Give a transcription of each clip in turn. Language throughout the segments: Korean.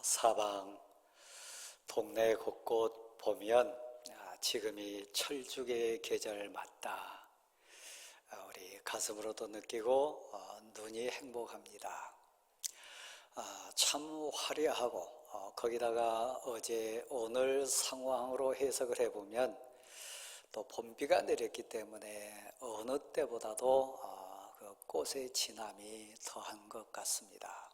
사방 동네 곳곳 보면 지금이 철쭉의 계절 맞다. 우리 가슴으로도 느끼고 눈이 행복합니다. 참 화려하고 거기다가 어제 오늘 상황으로 해석을 해보면 또 봄비가 내렸기 때문에 어느 때보다도 그 꽃의 진함이 더한 것 같습니다.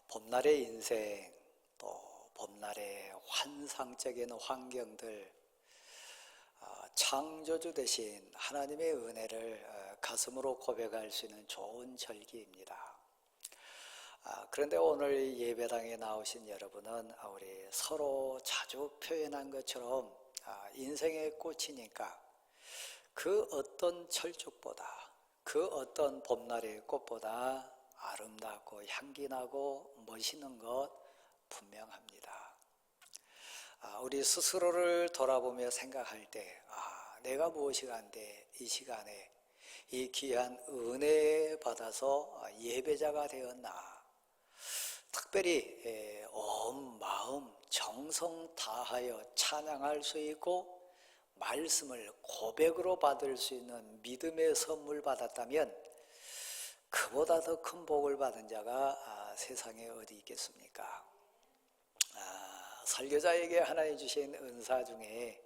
봄날의 인생, 또 봄날의 환상적인 환경들, 창조주 대신 하나님의 은혜를 가슴으로 고백할 수 있는 좋은 절기입니다. 그런데 오늘 예배당에 나오신 여러분은 우리 서로 자주 표현한 것처럼 인생의 꽃이니까 그 어떤 철쭉보다, 그 어떤 봄날의 꽃보다 아름답고 향기나고 멋있는 것 분명합니다. 우리 스스로를 돌아보며 생각할 때 내가 무엇이간데 이 시간에 이 귀한 은혜 받아서 예배자가 되었나, 특별히 온 마음 정성 다하여 찬양할 수 있고 말씀을 고백으로 받을 수 있는 믿음의 선물 받았다면 그보다 더 큰 복을 받은 자가 세상에 어디 있겠습니까? 설교자에게 하나님 주신 은사 중에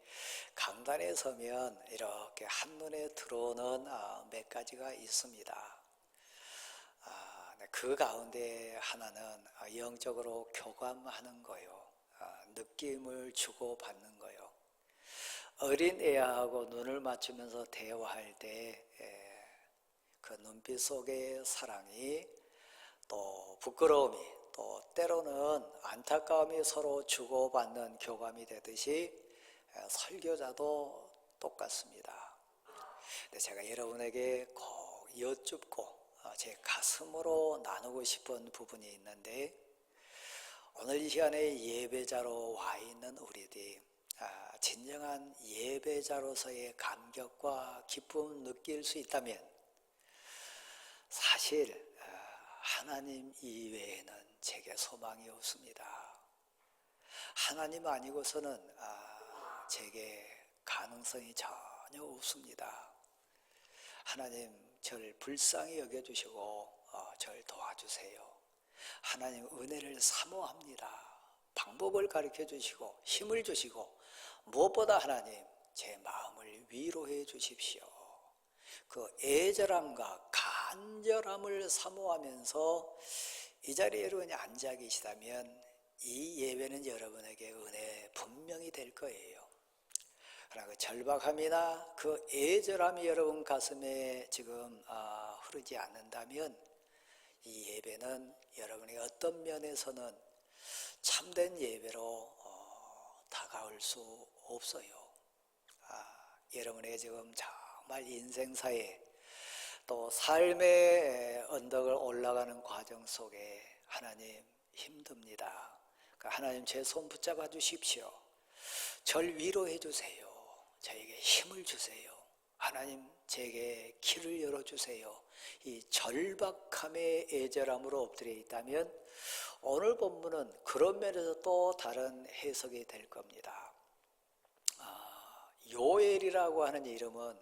강단에 서면 이렇게 한눈에 들어오는 몇 가지가 있습니다. 그 가운데 하나는 영적으로 교감하는 거요, 느낌을 주고받는 거요. 어린 애하고 눈을 맞추면서 대화할 때 그 눈빛 속의 사랑이, 또 부끄러움이, 또 때로는 안타까움이 서로 주고받는 교감이 되듯이 설교자도 똑같습니다. 근데 제가 여러분에게 꼭 여쭙고 제 가슴으로 나누고 싶은 부분이 있는데, 오늘 이 시간에 예배자로 와 있는 우리들이 진정한 예배자로서의 감격과 기쁨을 느낄 수 있다면 사실 하나님 이외에는 제게 소망이 없습니다. 하나님 아니고서는 제게 가능성이 전혀 없습니다. 하나님, 저를 불쌍히 여겨주시고 저를 도와주세요. 하나님 은혜를 사모합니다. 방법을 가르쳐 주시고 힘을 주시고 무엇보다 하나님 제 마음을 위로해 주십시오. 그 애절함과 간절함을 사모하면서 이 자리에 여러분이 앉아 계시다면 이 예배는 여러분에게 은혜 분명히 될 거예요. 그러나 그 절박함이나 그 애절함이 여러분 가슴에 지금 흐르지 않는다면 이 예배는 여러분이 어떤 면에서는 참된 예배로 다가올 수 없어요. 여러분의 지금 정말 인생사에 또 삶의 언덕을 올라가는 과정 속에 하나님 힘듭니다. 그러니까 하나님 제 손 붙잡아 주십시오. 절 위로해 주세요. 저에게 힘을 주세요. 하나님 제게 길을 열어주세요. 이 절박함의 애절함으로 엎드려 있다면 오늘 본문은 그런 면에서 또 다른 해석이 될 겁니다. 요엘이라고 하는 이름은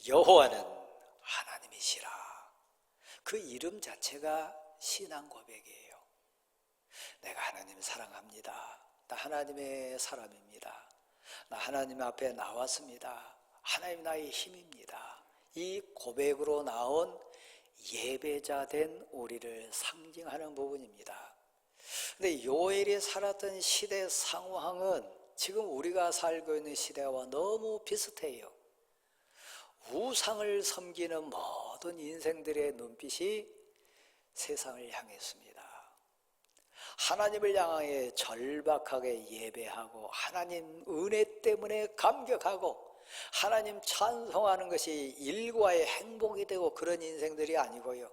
여호와는 하나님이시라. 그 이름 자체가 신앙 고백이에요. 내가 하나님 사랑합니다. 나 하나님의 사람입니다. 나 하나님 앞에 나왔습니다. 하나님 나의 힘입니다. 이 고백으로 나온 예배자 된 우리를 상징하는 부분입니다. 근데 요엘이 살았던 시대 상황은 지금 우리가 살고 있는 시대와 너무 비슷해요. 우상을 섬기는 모든 인생들의 눈빛이 세상을 향했습니다. 하나님을 향하여 절박하게 예배하고 하나님 은혜 때문에 감격하고 하나님 찬송하는 것이 일과의 행복이 되고 그런 인생들이 아니고요.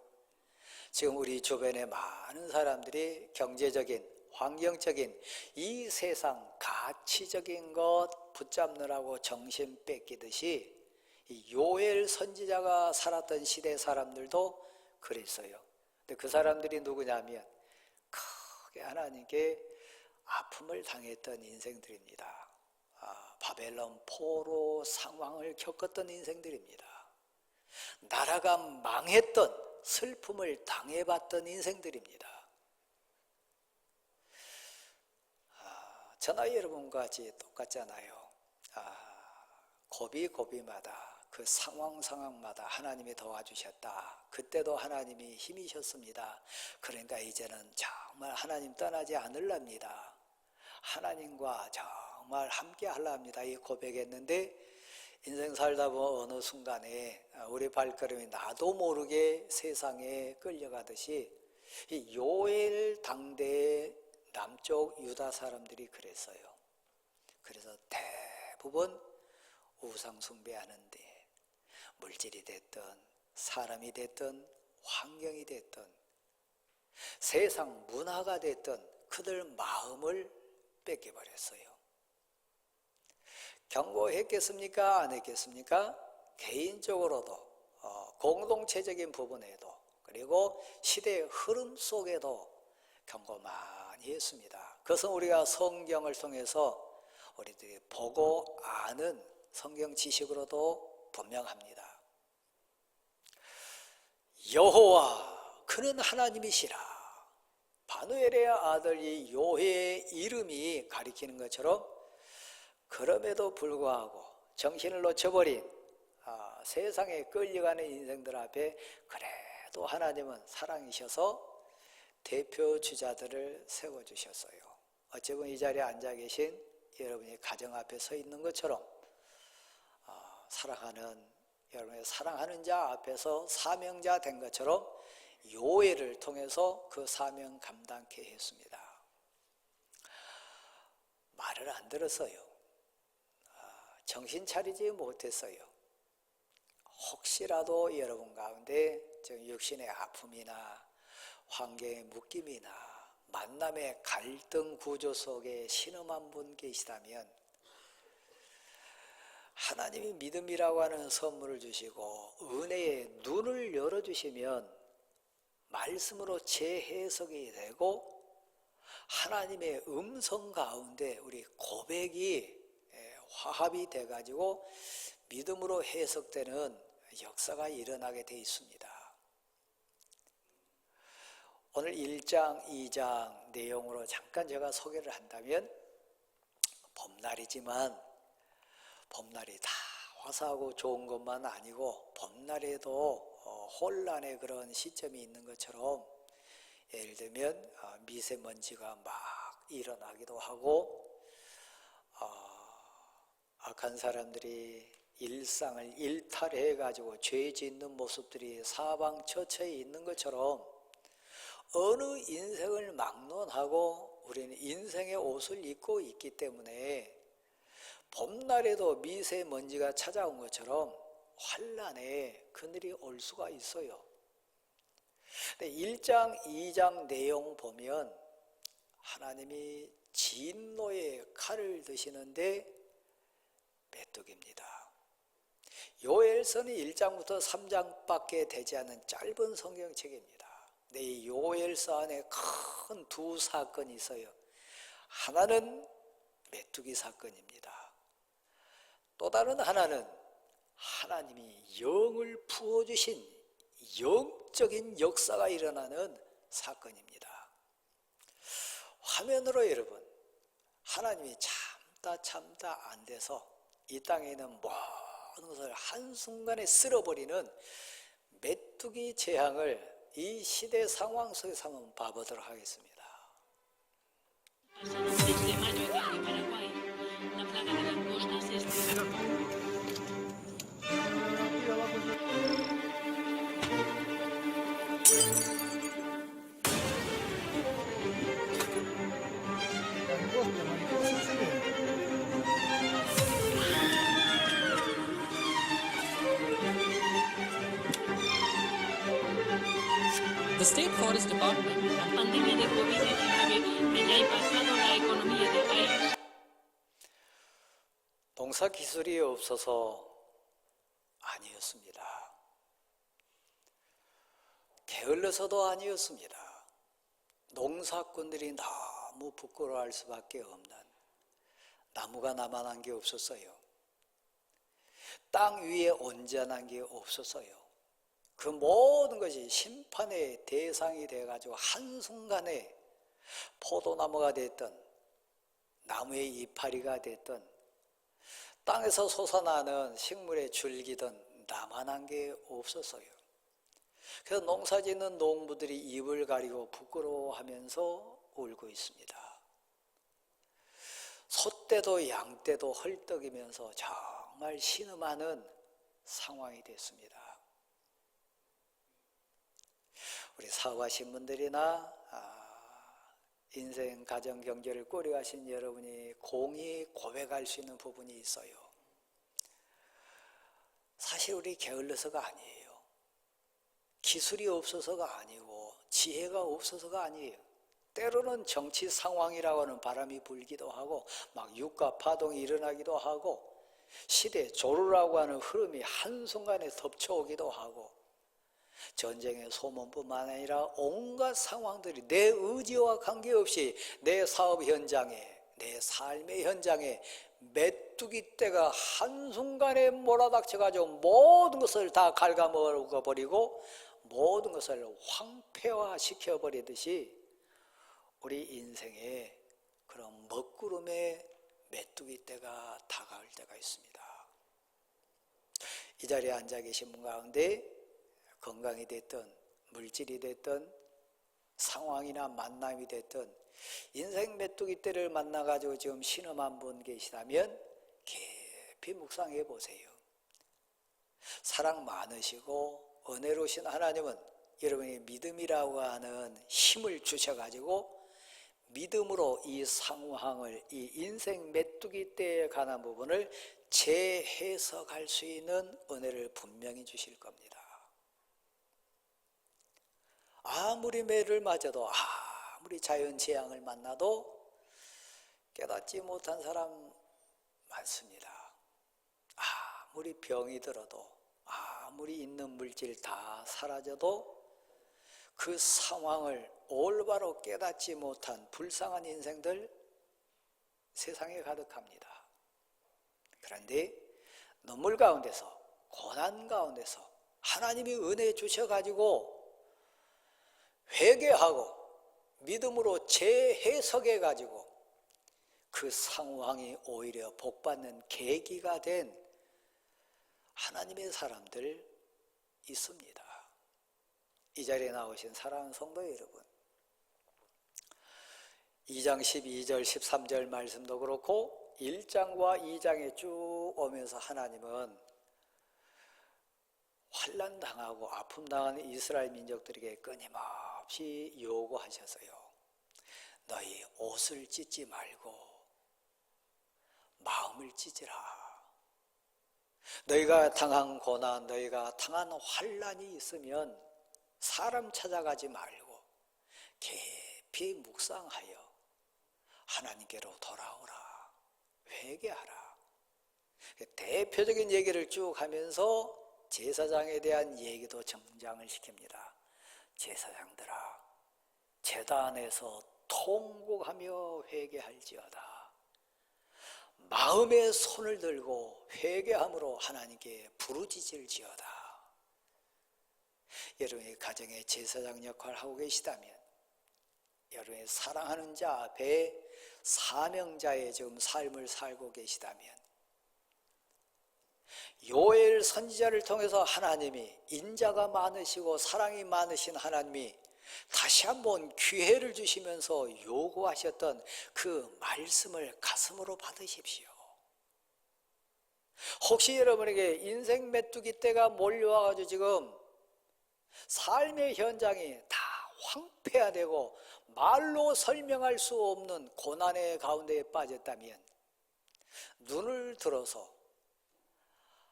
지금 우리 주변에 많은 사람들이 경제적인, 환경적인 이 세상 가치적인 것 붙잡느라고 정신 뺏기듯이 이 요엘 선지자가 살았던 시대 사람들도 그랬어요. 근데 그 사람들이 누구냐면 크게 하나님께 아픔을 당했던 인생들입니다. 바벨론 포로 상황을 겪었던 인생들입니다. 나라가 망했던 슬픔을 당해봤던 인생들입니다. 저나 여러분과 같이 똑같잖아요. 고비마다 그 상황마다 하나님이 도와주셨다. 그때도 하나님이 힘이셨습니다. 그러니까 이제는 정말 하나님 떠나지 않으랍니다. 하나님과 정말 함께 하랍니다. 이 고백했는데 인생 살다 보면 어느 순간에 우리 발걸음이 나도 모르게 세상에 끌려가듯이 이 요엘 당대의 남쪽 유다 사람들이 그랬어요. 그래서 대부분 우상 숭배하는데 물질이 됐든 사람이 됐든 환경이 됐든 세상 문화가 됐든 그들 마음을 뺏겨버렸어요. 경고했겠습니까? 안 했겠습니까? 개인적으로도 공동체적인 부분에도 그리고 시대의 흐름 속에도 경고 많이 했습니다. 그것은 우리가 성경을 통해서 우리들이 보고 아는 성경 지식으로도 분명합니다. 여호와 그는 하나님이시라. 바누엘의 아들이 요해의 이름이 가리키는 것처럼 그럼에도 불구하고 정신을 놓쳐버린 세상에 끌려가는 인생들 앞에 그래도 하나님은 사랑이셔서 대표 주자들을 세워주셨어요. 어찌 보면 이 자리에 앉아 계신 여러분이 가정 앞에 서 있는 것처럼 여러분의 사랑하는 자 앞에서 사명자 된 것처럼 요해를 통해서 그 사명 감당케 했습니다. 말을 안 들었어요. 정신 차리지 못했어요. 혹시라도 여러분 가운데 육신의 아픔이나 환경의 묶임이나 만남의 갈등 구조 속에 신음한 분 계시다면 하나님이 믿음이라고 하는 선물을 주시고 은혜의 눈을 열어주시면 말씀으로 재해석이 되고 하나님의 음성 가운데 우리 고백이 화합이 돼가지고 믿음으로 해석되는 역사가 일어나게 돼 있습니다. 오늘 1장, 2장 내용으로 잠깐 제가 소개를 한다면 봄날이지만 봄날이 다 화사하고 좋은 것만 아니고 봄날에도 혼란의 그런 시점이 있는 것처럼 예를 들면 미세먼지가 막 일어나기도 하고 악한 사람들이 일상을 일탈해가지고 죄 짓는 모습들이 사방처처에 있는 것처럼 어느 인생을 막론하고 우리는 인생의 옷을 입고 있기 때문에 봄날에도 미세먼지가 찾아온 것처럼 환란에 그늘이 올 수가 있어요. 근데 1장, 2장 내용 보면 하나님이 진노의 칼을 드시는데 메뚜기입니다. 요엘서는 1장부터 3장밖에 되지 않은 짧은 성경책입니다. 근데 이 요엘서 안에 큰 두 사건이 있어요. 하나는 메뚜기 사건입니다. 또 다른 하나는 하나님이 영을 부어주신 영적인 역사가 일어나는 사건입니다. 화면으로 여러분, 하나님이 참다 안 돼서 이 땅에 있는 모든 것을 한순간에 쓸어버리는 메뚜기 재앙을 이 시대 상황 속에서 한번 봐보도록 하겠습니다. The State Forest Department. La pandemia de COVID-19 ha impactado la economía del país. 농사 기술이 없어서 아니었습니다. 게을러서도 아니었습니다. 농사꾼들이 너무 부끄러워할 수밖에 없는, 나무가 나만한 게 없었어요. 땅 위에 온전한 게 없었어요. 그 모든 것이 심판의 대상이 돼가지고 한순간에 포도나무가 됐든 나무의 이파리가 됐든 땅에서 솟아나는 식물의 줄기든 나만한 게 없었어요. 그래서 농사짓는 농부들이 입을 가리고 부끄러워하면서 울고 있습니다. 소떼도 양떼도 헐떡이면서 정말 신음하는 상황이 됐습니다. 우리 사업하신 분들이나 인생 가정 경제를 꾸려가신 여러분이 공히 고백할 수 있는 부분이 있어요. 사실 우리 게을러서가 아니에요. 기술이 없어서가 아니고 지혜가 없어서가 아니에요. 때로는 정치 상황이라고 하는 바람이 불기도 하고 막 유가 파동이 일어나기도 하고 시대 조류라고 하는 흐름이 한순간에 덮쳐오기도 하고 전쟁의 소문뿐만 아니라 온갖 상황들이 내 의지와 관계없이 내 사업 현장에, 내 삶의 현장에 메뚜기 떼가 한순간에 몰아닥쳐가지고 모든 것을 다 갉아먹어버리고 모든 것을 황폐화시켜버리듯이 우리 인생에 그런 먹구름의 메뚜기 떼가 다가올 때가 있습니다. 이 자리에 앉아 계신 분 가운데 건강이 됐든 물질이 됐든 상황이나 만남이 됐든 인생 메뚜기 떼를 만나가지고 지금 신음한 분 계시다면 깊이 묵상해 보세요. 사랑 많으시고 은혜로우신 하나님은 여러분의 믿음이라고 하는 힘을 주셔가지고 믿음으로 이 상황을, 이 인생 메뚜기 떼에 관한 부분을 재해석할 수 있는 은혜를 분명히 주실 겁니다. 아무리 매를 맞아도, 아무리 자연재앙을 만나도 깨닫지 못한 사람 많습니다. 아무리 병이 들어도, 아무리 있는 물질 다 사라져도 그 상황을 올바로 깨닫지 못한 불쌍한 인생들 세상에 가득합니다. 그런데 눈물 가운데서, 고난 가운데서 하나님이 은혜 주셔가지고 회개하고 믿음으로 재해석해가지고 그 상황이 오히려 복받는 계기가 된 하나님의 사람들 있습니다. 이 자리에 나오신 사랑하는 성도 여러분, 2장 12절 13절 말씀도 그렇고 1장과 2장에 쭉 오면서 하나님은 환난 당하고 아픔 당하는 이스라엘 민족들에게 끊임없이 요구하셨어요. 너희 옷을 찢지 말고 마음을 찢으라. 너희가 당한 고난, 너희가 당한 환난이 있으면 사람 찾아가지 말고 깊이 묵상하여 하나님께로 돌아오라. 회개하라. 대표적인 얘기를 쭉 하면서 제사장에 대한 얘기도 정장을 시킵니다. 제사장들아, 제단에서 통곡하며 회개할지어다. 마음에 손을 들고 회개함으로 하나님께 부르짖을지어다. 여러분의 가정에 제사장 역할을 하고 계시다면, 여러분의 사랑하는 자 앞에 사명자의 지금 삶을 살고 계시다면, 요엘 선지자를 통해서 하나님이, 인자가 많으시고 사랑이 많으신 하나님이 다시 한번 기회를 주시면서 요구하셨던 그 말씀을 가슴으로 받으십시오. 혹시 여러분에게 인생 메뚜기 떼가 몰려와가지고 지금 삶의 현장이 다 황폐화되고 말로 설명할 수 없는 고난의 가운데에 빠졌다면 눈을 들어서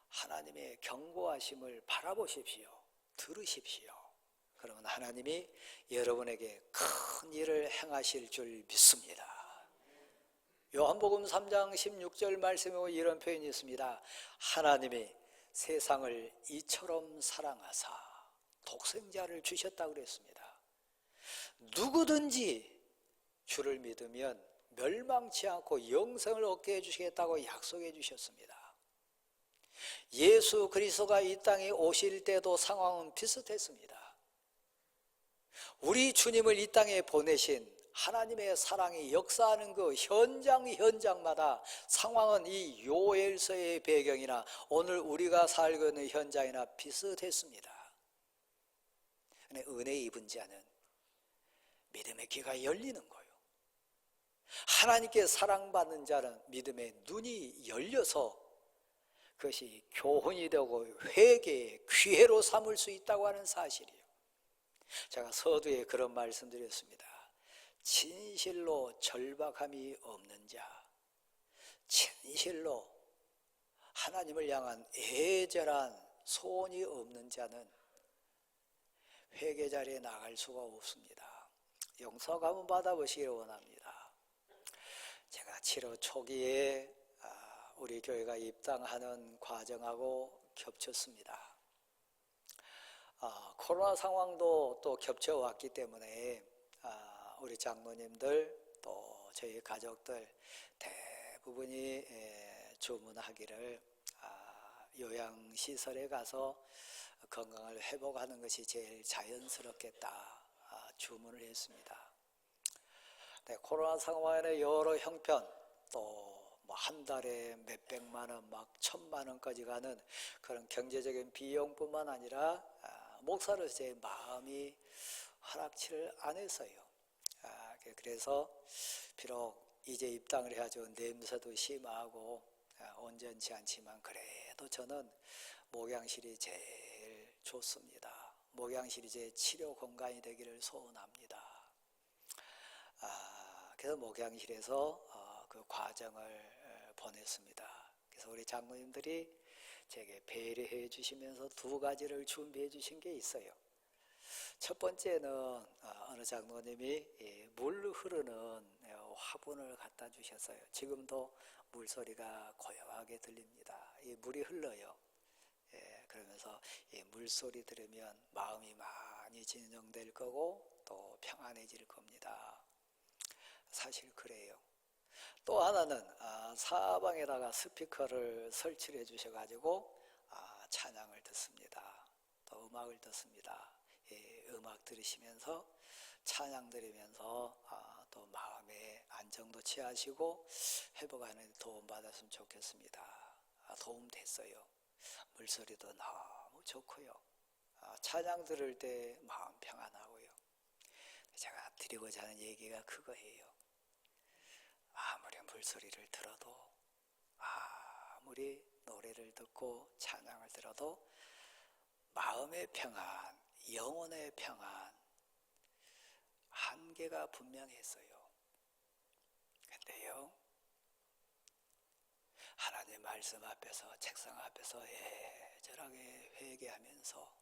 하나님의 경고하심을 바라보십시오. 들으십시오. 그러면 하나님이 여러분에게 큰 일을 행하실 줄 믿습니다. 요한복음 3장 16절 말씀에 이런 표현이 있습니다. 하나님이 세상을 이처럼 사랑하사 독생자를 주셨다고 그랬습니다. 누구든지 주를 믿으면 멸망치 않고 영생을 얻게 해주시겠다고 약속해 주셨습니다. 예수 그리스도가 이 땅에 오실 때도 상황은 비슷했습니다. 우리 주님을 이 땅에 보내신 하나님의 사랑이 역사하는 그 현장마다 상황은 이 요엘서의 배경이나 오늘 우리가 살고 있는 현장이나 비슷했습니다. 근데 은혜 입은 자는 믿음의 귀가 열리는 거예요. 하나님께 사랑받는 자는 믿음의 눈이 열려서 그것이 교훈이 되고 회개의 기회로 삼을 수 있다고 하는 사실이에요. 제가 서두에 그런 말씀드렸습니다. 진실로 절박함이 없는 자, 진실로 하나님을 향한 애절한 소원이 없는 자는 회개 자리에 나갈 수가 없습니다. 용서 가문 받아보시기를 원합니다. 제가 7월 초기에 우리 교회가 입당하는 과정하고 겹쳤습니다. 코로나 상황도 또 겹쳐왔기 때문에 우리 장로님들 또 저희 가족들 대부분이 주문하기를 요양시설에 가서 건강을 회복하는 것이 제일 자연스럽겠다 주문을 했습니다. 코로나 상황에는 여러 형편 또 한 달에 몇백만 원, 막 1,000만 원까지 가는 그런 경제적인 비용뿐만 아니라 목사로서 제 마음이 허락치를 안 했어요. 그래서 비록 이제 입당을 해야죠. 냄새도 심하고 온전치 않지만 그래도 저는 목양실이 제일 좋습니다. 목양실이 제 치료 공간이 되기를 소원합니다. 그래서 목양실에서 그 과정을 보냈습니다. 그래서 우리 장로님들이 제게 배려해 주시면서 두 가지를 준비해 주신 게 있어요. 첫 번째는 어느 장로님이 물 흐르는 화분을 갖다 주셨어요. 지금도 물소리가 고요하게 들립니다. 이 물이 흘러요. 그러면서 이 물소리 들으면 마음이 많이 진정될 거고 또 평안해질 겁니다. 사실 그래요. 또 하나는 사방에다가 스피커를 설치를 해주셔가지고 찬양을 듣습니다. 또 음악을 듣습니다. 음악 들으시면서 찬양 들으면서 또 마음의 안정도 취하시고 회복하는 도움 받았으면 좋겠습니다. 도움 됐어요. 물소리도 너무 좋고요. 찬양 들을 때 마음 평안하고요. 제가 드리고자 하는 얘기가 그거예요. 아무리 물소리를 들어도 아무리 노래를 듣고 찬양을 들어도 마음의 평안, 영혼의 평안 한계가 분명했어요. 근데요, 하나님 말씀 앞에서 책상 앞에서 애절하게 회개하면서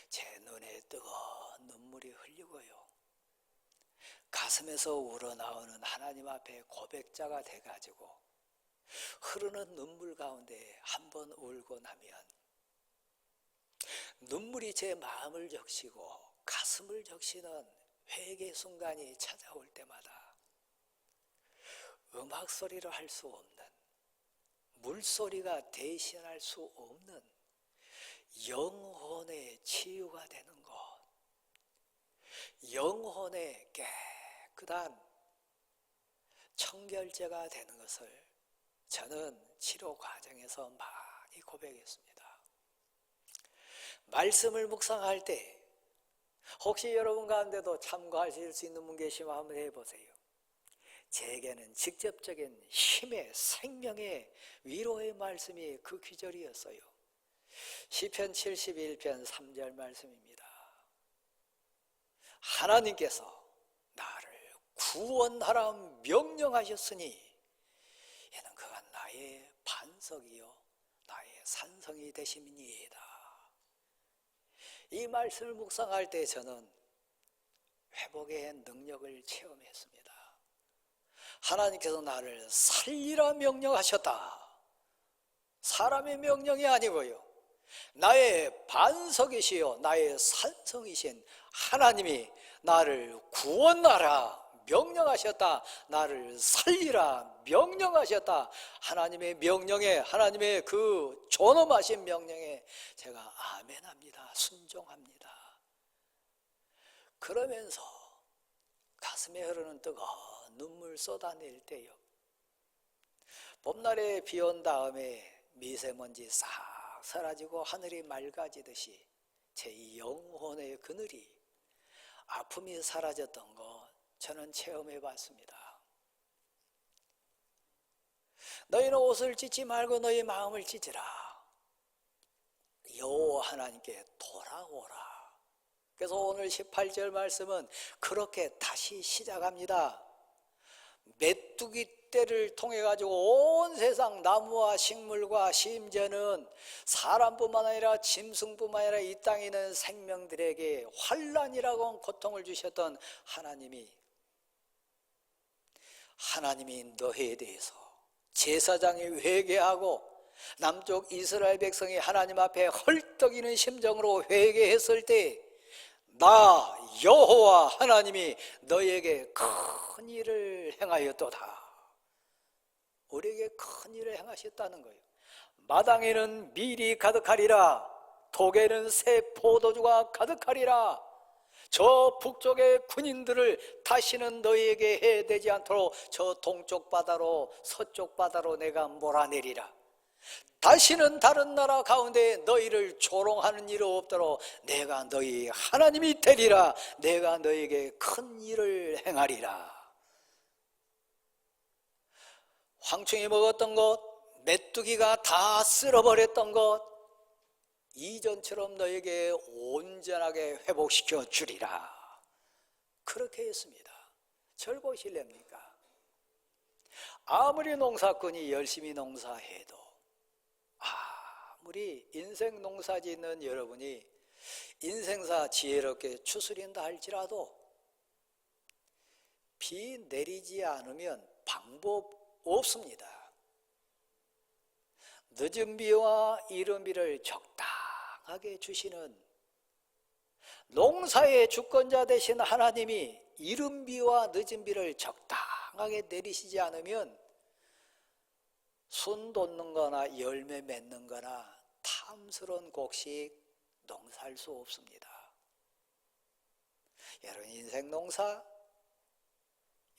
제 눈에 뜨거운 눈물이 흘리고요, 가슴에서 우러나오는 하나님 앞에 고백자가 돼가지고 흐르는 눈물 가운데 한번 울고 나면 눈물이 제 마음을 적시고 가슴을 적시는 회개 순간이 찾아올 때마다 음악 소리로 할 수 없는, 물소리가 대신할 수 없는 영혼의 치유가 되는 것, 영혼의 깨끗한 청결제가 되는 것을 저는 치료 과정에서 많이 고백했습니다. 말씀을 묵상할 때 혹시 여러분 가운데도 참고하실 수 있는 분 계시면 한번 해보세요. 제게는 직접적인 힘의 생명의 위로의 말씀이 그 귀절이었어요. 시편 71편 3절 말씀입니다. 하나님께서 나를 구원하라 명령하셨으니 이는 그가 나의 반석이요 나의 산성이 되심이니이다. 이 말씀을 묵상할 때 저는 회복의 능력을 체험했습니다. 하나님께서 나를 살리라 명령하셨다. 사람의 명령이 아니고요, 나의 반석이시요 나의 산성이신 하나님이 나를 구원하라 명령하셨다. 나를 살리라 명령하셨다. 하나님의 명령에, 하나님의 그 존엄하신 명령에 제가 아멘합니다. 순종합니다. 그러면서 가슴에 흐르는 뜨거운 눈물 쏟아낼 때요, 봄날에 비 온 다음에 미세먼지 싹 사라지고 하늘이 맑아지듯이 제 영혼의 그늘이, 아픔이 사라졌던 것 저는 체험해 봤습니다. 너희는 옷을 찢지 말고 너희 마음을 찢으라. 여호와 하나님께 돌아오라. 그래서 오늘 18절 말씀은 그렇게 다시 시작합니다. 메뚜기 떼를 통해 가지고 온 세상 나무와 식물과 심지어는 사람뿐만 아니라 짐승뿐만 아니라 이 땅에 있는 생명들에게 환난이라고 고통을 주셨던 하나님이 너희에 대해서 제사장이 회개하고 남쪽 이스라엘 백성이 하나님 앞에 헐떡이는 심정으로 회개했을 때 나 여호와 하나님이 너희에게 큰 일을 행하였도다. 우리에게 큰 일을 행하셨다는 거예요. 마당에는 밀이 가득하리라. 독에는 새 포도주가 가득하리라. 저 북쪽의 군인들을 다시는 너희에게 해되지 않도록 저 동쪽 바다로 서쪽 바다로 내가 몰아내리라. 다시는 다른 나라 가운데 너희를 조롱하는 일이 없도록 내가 너희 하나님이 되리라. 내가 너희에게 큰 일을 행하리라. 황충이 먹었던 것, 메뚜기가 다 쓸어버렸던 것, 이전처럼 너에게 온전하게 회복시켜 주리라. 그렇게 했습니다. 절 보실랍니까? 아무리 농사꾼이 열심히 농사해도, 아무리 인생 농사 짓는 여러분이 인생사 지혜롭게 추스린다 할지라도 비 내리지 않으면 방법 없습니다. 늦은 비와 이른 비를 적당하게 주시는 농사의 주권자 되신 하나님이 이른 비와 늦은 비를 적당하게 내리시지 않으면 순 돋는 거나 열매 맺는 거나 탐스러운 곡식 농사할 수 없습니다. 여러분 인생 농사,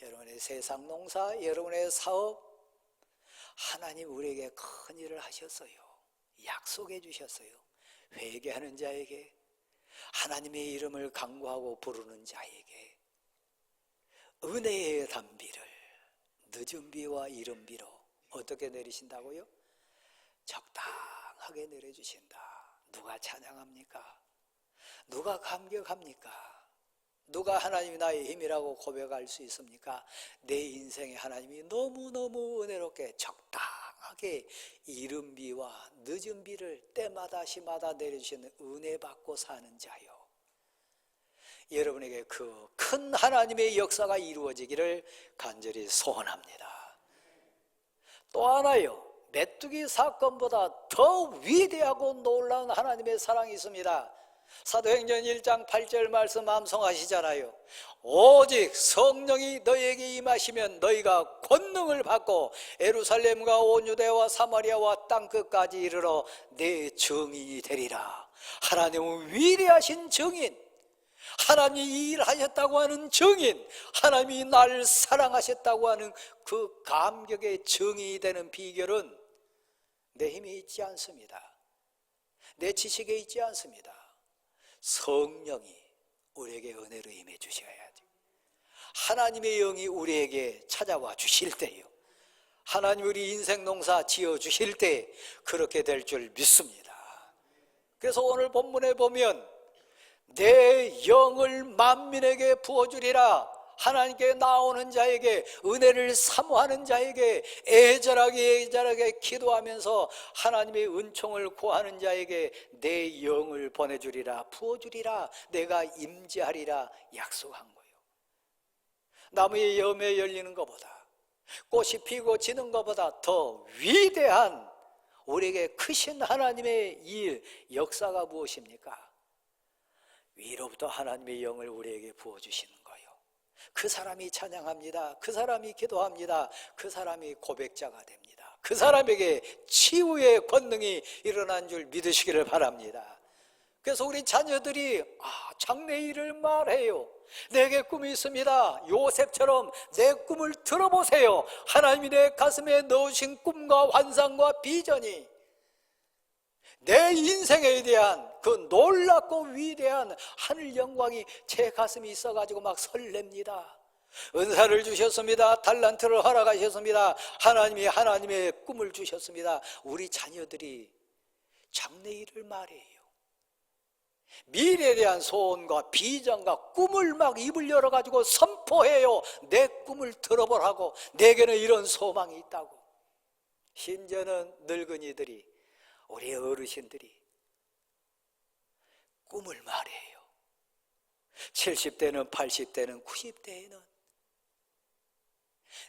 여러분의 세상 농사, 여러분의 사업, 하나님 우리에게 큰 일을 하셨어요. 약속해 주셨어요. 회개하는 자에게, 하나님의 이름을 강구하고 부르는 자에게 은혜의 단비를 늦은 비와 이른 비로 어떻게 내리신다고요? 적당하게 내려주신다. 누가 찬양합니까? 누가 감격합니까? 누가 하나님이 나의 힘이라고 고백할 수 있습니까? 내 인생에 하나님이 너무너무 은혜롭게 적당하게 이른 비와 늦은 비를 때마다 시마다 내려주시는 은혜 받고 사는 자요, 여러분에게 그 큰 하나님의 역사가 이루어지기를 간절히 소원합니다. 또 하나요, 메뚜기 사건보다 더 위대하고 놀라운 하나님의 사랑이 있습니다. 사도행전 1장 8절 말씀 암송하시잖아요. 오직 성령이 너희에게 임하시면 너희가 권능을 받고 예루살렘과 온 유대와 사마리아와 땅끝까지 이르러 내 증인이 되리라. 하나님은 위대하신 증인, 하나님이 일하셨다고 하는 증인, 하나님이 나를 사랑하셨다고 하는 그 감격의 증인이 되는 비결은 내 힘에 있지 않습니다. 내 지식에 있지 않습니다. 성령이 우리에게 은혜로 임해 주셔야지. 하나님의 영이 우리에게 찾아와 주실 때요, 하나님 우리 인생 농사 지어 주실 때 그렇게 될 줄 믿습니다. 그래서 오늘 본문에 보면 내 영을 만민에게 부어주리라. 하나님께 나오는 자에게, 은혜를 사모하는 자에게, 애절하게 기도하면서 하나님의 은총을 구하는 자에게 내 영을 보내주리라, 부어주리라, 내가 임재하리라 약속한 거예요. 나무의 열매 열리는 것보다, 꽃이 피고 지는 것보다 더 위대한 우리에게 크신 하나님의 일, 역사가 무엇입니까? 위로부터 하나님의 영을 우리에게 부어주시는 거예요. 그 사람이 찬양합니다. 그 사람이 기도합니다. 그 사람이 고백자가 됩니다. 그 사람에게 치유의 권능이 일어난 줄 믿으시기를 바랍니다. 그래서 우리 자녀들이 장래일을 말해요. 내게 꿈이 있습니다. 요셉처럼 내 꿈을 들어보세요. 하나님이 내 가슴에 넣으신 꿈과 환상과 비전이 내 인생에 대한 그 놀랍고 위대한 하늘 영광이 제 가슴에 있어가지고 막 설렙니다. 은사를 주셨습니다. 달란트를 허락하셨습니다. 하나님이 하나님의 꿈을 주셨습니다. 우리 자녀들이 장래일을 말해요. 미래에 대한 소원과 비전과 꿈을 막 입을 열어가지고 선포해요. 내 꿈을 들어보라고. 내게는 이런 소망이 있다고. 심지어는 늙은이들이, 우리 어르신들이 꿈을 말해요. 70대는 80대는 90대에는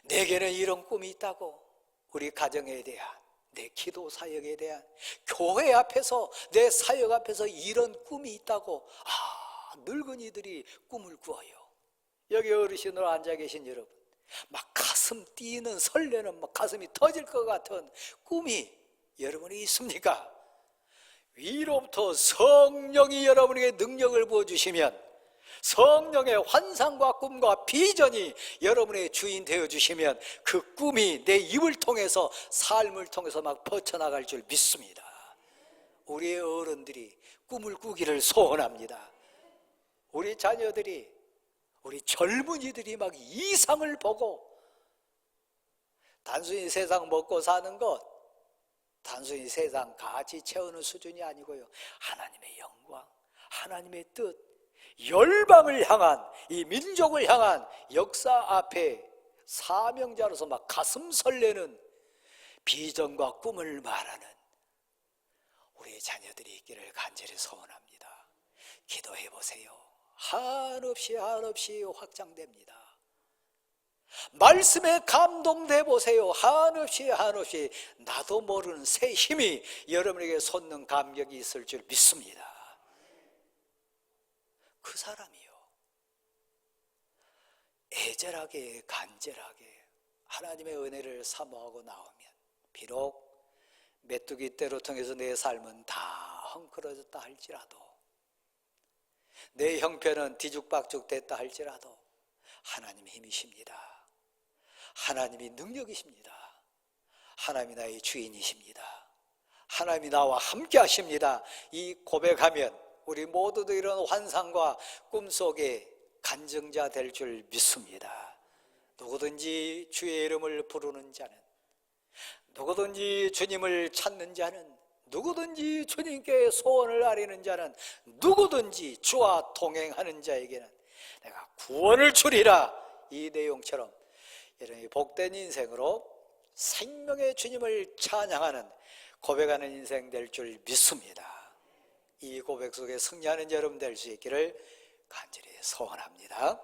내게는 이런 꿈이 있다고. 우리 가정에 대한, 내 기도 사역에 대한, 교회 앞에서, 내 사역 앞에서 이런 꿈이 있다고. 늙은이들이 꿈을 꾸어요. 여기 어르신으로 앉아 계신 여러분, 막 가슴 뛰는, 설레는, 막 가슴이 터질 것 같은 꿈이 여러분이 있습니까? 위로부터 성령이 여러분에게 능력을 부어주시면, 성령의 환상과 꿈과 비전이 여러분의 주인 되어주시면 그 꿈이 내 입을 통해서, 삶을 통해서 막 뻗쳐나갈 줄 믿습니다. 우리의 어른들이 꿈을 꾸기를 소원합니다. 우리 자녀들이, 우리 젊은이들이 막 이상을 보고, 단순히 세상 먹고 사는 것, 단순히 세상 가치 채우는 수준이 아니고요, 하나님의 영광, 하나님의 뜻, 열방을 향한, 이 민족을 향한 역사 앞에 사명자로서 막 가슴 설레는 비전과 꿈을 말하는 우리 자녀들이 있기를 간절히 소원합니다. 기도해 보세요. 한없이 확장됩니다. 말씀에 감동돼 보세요. 한없이 나도 모르는 새 힘이 여러분에게 솟는 감격이 있을 줄 믿습니다. 그 사람이요, 애절하게 간절하게 하나님의 은혜를 사모하고 나오면, 비록 메뚜기 떼로 통해서 내 삶은 다 헝클어졌다 할지라도, 내 형편은 뒤죽박죽 됐다 할지라도 하나님의 힘이십니다. 하나님이 능력이십니다. 하나님이 나의 주인이십니다. 하나님이 나와 함께 하십니다. 이 고백하면 우리 모두도 이런 환상과 꿈속에 간증자 될 줄 믿습니다. 누구든지 주의 이름을 부르는 자는, 누구든지 주님을 찾는 자는, 누구든지 주님께 소원을 아뢰는 자는, 누구든지 주와 동행하는 자에게는 내가 구원을 주리라. 이 내용처럼 이런 복된 인생으로 생명의 주님을 찬양하는, 고백하는 인생 될 줄 믿습니다. 이 고백 속에 승리하는 여러분 될 수 있기를 간절히 소원합니다.